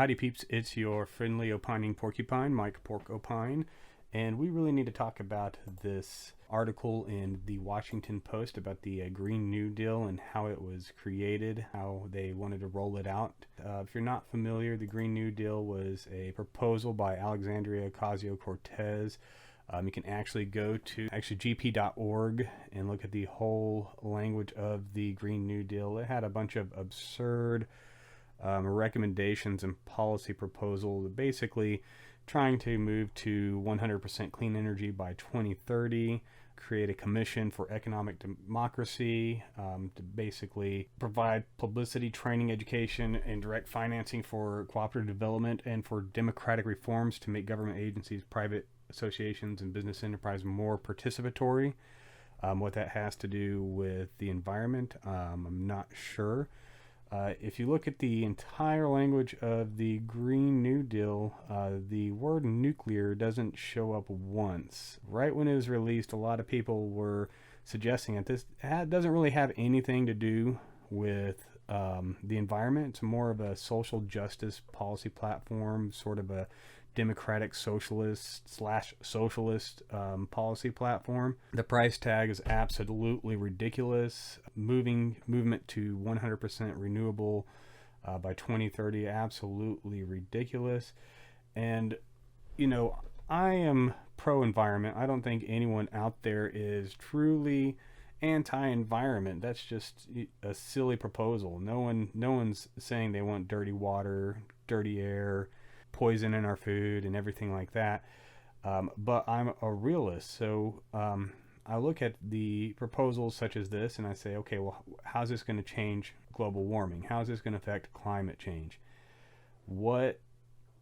Howdy peeps, it's your friendly opining porcupine, Mike Porcupine, and we really need to talk about this article in the Washington Post about the Green New Deal and how it was created, how they wanted to roll it out. If you're not familiar, the Green New Deal was a proposal by Alexandria Ocasio-Cortez. You can actually go to gp.org and look at the whole language of the Green New Deal. It had a bunch of absurd recommendations and policy proposal, basically trying to move to 100% clean energy by 2030, create a commission for economic democracy, to basically provide publicity, training, education, and direct financing for cooperative development, and for democratic reforms to make government agencies, private associations, and business enterprise more participatory. What that has to do with the environment, I'm not sure. If you look at the entire language of the Green New Deal, the word nuclear doesn't show up once. Right when it was released, a lot of people were suggesting that this doesn't really have anything to do with the environment. It's more of a social justice policy platform, sort of a democratic socialist policy platform. The price tag is absolutely ridiculous. Movement to 100% renewable by 2030, absolutely ridiculous. And I am pro-environment. I don't think anyone out there is truly anti-environment. That's just a silly proposal. No one's saying they want dirty water, dirty air, poison in our food, and everything like that. But I'm a realist, so I look at the proposals such as this and I say, okay, well, how's this going to change global warming? How's this going to affect climate change? What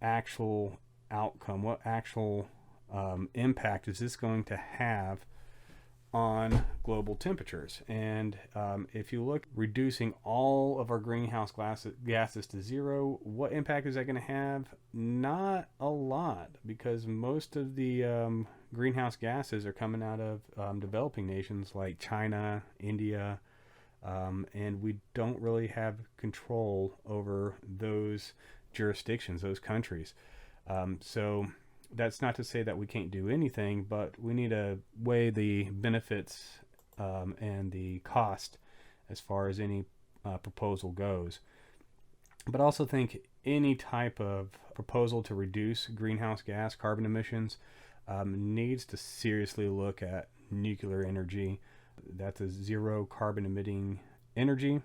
actual outcome, what actual impact is this going to have on global temperatures? And if you look, reducing all of our greenhouse gases to zero, what impact is that going to have? Not a lot, because most of the greenhouse gases are coming out of developing nations like China, India, and we don't really have control over those jurisdictions, those countries. So that's not to say that we can't do anything, but we need to weigh the benefits and the cost as far as any proposal goes. But I also think any type of proposal to reduce greenhouse gas carbon emissions needs to seriously look at nuclear energy. That's a zero carbon emitting energy.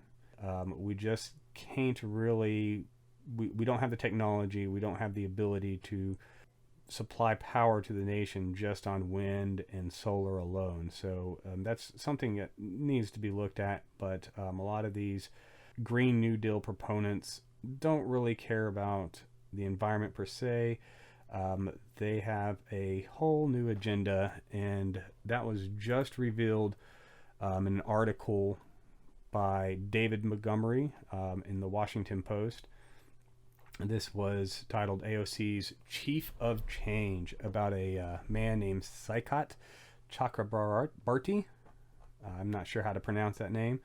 We just can't really, we don't have the technology, we don't have the ability to supply power to the nation just on wind and solar alone. So that's something that needs to be looked at. But a lot of these Green New Deal proponents don't really care about the environment per se. They have a whole new agenda, and that was just revealed in an article by David Montgomery in the Washington Post. This was titled AOC's Chief of Change, about a man named Saikat Chakrabarti. I'm not sure how to pronounce that name,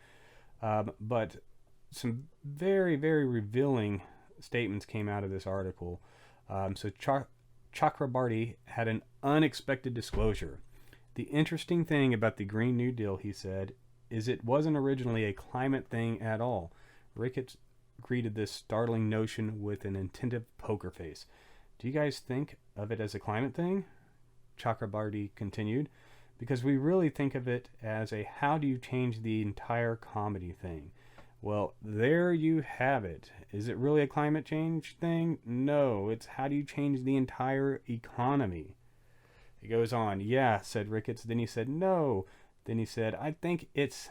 but some very, very revealing statements came out of this article. So Chakrabarti had an unexpected disclosure. The interesting thing about the Green New Deal, he said, is it wasn't originally a climate thing at all. Ricketts greeted this startling notion with an attentive poker face. Do you guys think of it as a climate thing? Chakrabarti continued, because we really think of it as a how do you change the entire comedy thing. Well, there you have it. Is it really a climate change thing? No, it's how do you change the entire economy. He goes on, yeah, said Ricketts. Then he said, no. Then he said, I think it's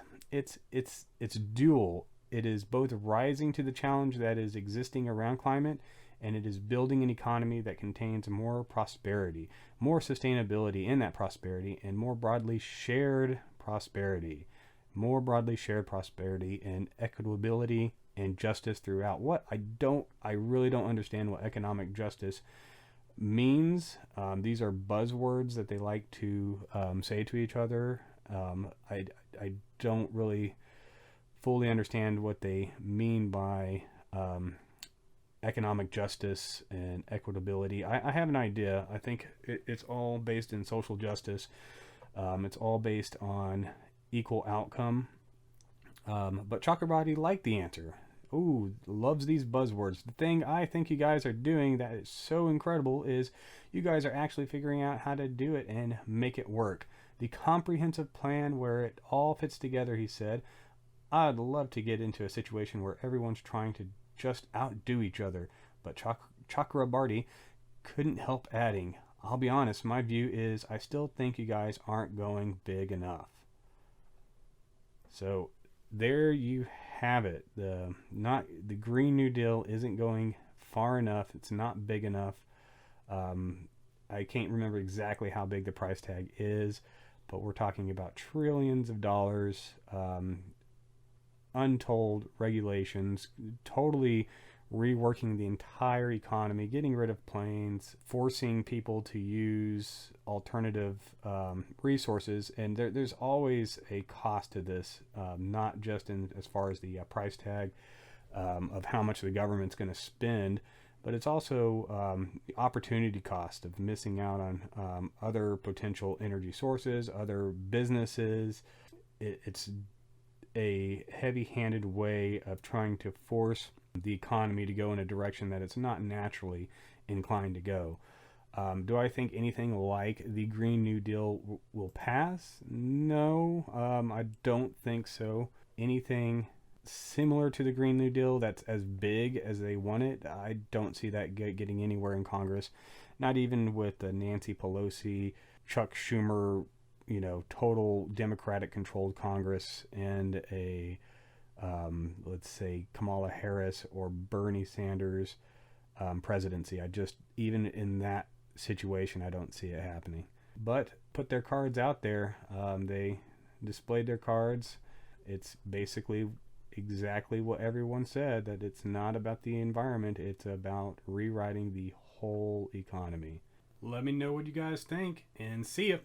dual. It is both rising to the challenge that is existing around climate, and it is building an economy that contains more prosperity, more sustainability in that prosperity, and more broadly shared prosperity. More broadly shared prosperity and equitability and justice throughout. I really don't understand what economic justice means. These are buzzwords that they like to say to each other. I don't really fully understand what they mean by economic justice and equitability. I have an idea. I think it's all based in social justice. It's all based on equal outcome. But Chakrabarti liked the answer. Ooh, loves these buzzwords. The thing I think you guys are doing that is so incredible is you guys are actually figuring out how to do it and make it work. The comprehensive plan where it all fits together, he said. I'd love to get into a situation where everyone's trying to just outdo each other. But Chakrabarti couldn't help adding, I'll be honest, my view is I still think you guys aren't going big enough. So there you have it. The Green New Deal isn't going far enough. It's not big enough. I can't remember exactly how big the price tag is, but we're talking about trillions of dollars, untold regulations, totally reworking the entire economy, getting rid of planes, forcing people to use alternative resources. And there's always a cost to this, not just in as far as the price tag of how much the government's going to spend, but it's also the opportunity cost of missing out on other potential energy sources, other businesses. It's a heavy-handed way of trying to force the economy to go in a direction that it's not naturally inclined to go. Do I think anything like the Green New Deal will pass? No, I don't think so. Anything similar to the Green New Deal that's as big as they want it, I don't see that getting anywhere in Congress. Not even with Nancy Pelosi, Chuck Schumer, total Democratic controlled Congress, and a let's say Kamala Harris or Bernie Sanders presidency. Even in that situation, I don't see it happening. But put their cards out there. They displayed their cards. It's basically exactly what everyone said, that it's not about the environment, it's about rewriting the whole economy. Let me know what you guys think, and see ya.